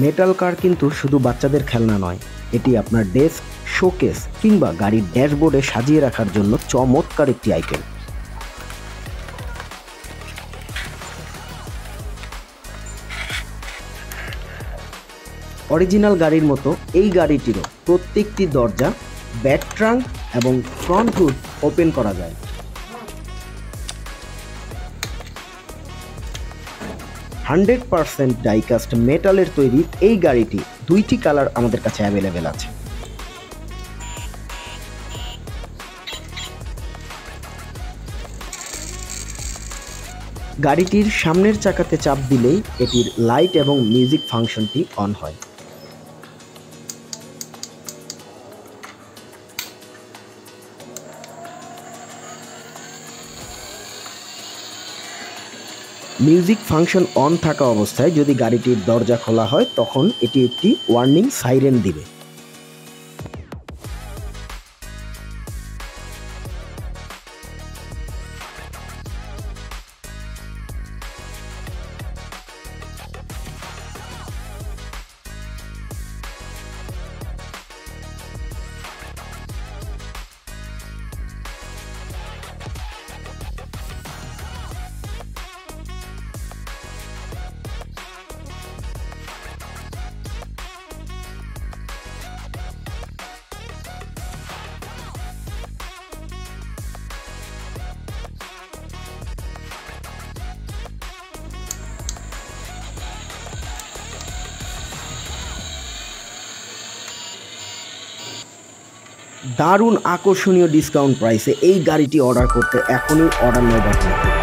Metal কার কিন্তু শুধু বাচ্চাদের খেলনা নয়, এটি আপনার ডেস্ক, শোকেস কিংবা গাড়ির ড্যাশবোর্ডে সাজিয়ে রাখার জন্য চমৎকার একটি আইটেম। অরিজিনাল গাড়ির মতো এই গাড়িটিরও প্রত্যেকটি দরজা, ব্যাক ট্রাঙ্ক এবং ফ্রন্ট হুড ওপেন করা যায়। 100% ডাইকাস্ট মেটালের তৈরি এই গাড়িটি 2টি কালার আমাদের কাছে অ্যাভেলেবেল আছে। গাড়িটির সামনের চাকাতে চাপ দিলেই এটির লাইট এবং মিউজিক ফাংশনটি অন হয়। মিউজিক ফাংশন অন থাকা অবস্থায় যদি গাড়িটির দরজা খোলা হয় তখন এটি একটি ওয়ার্নিং সাইরেন দিবে। দারুণ আকর্ষণীয় ডিসকাউন্ট প্রাইসে এই গাড়িটি অর্ডার করতে এখনই অর্ডার নাও বাটনে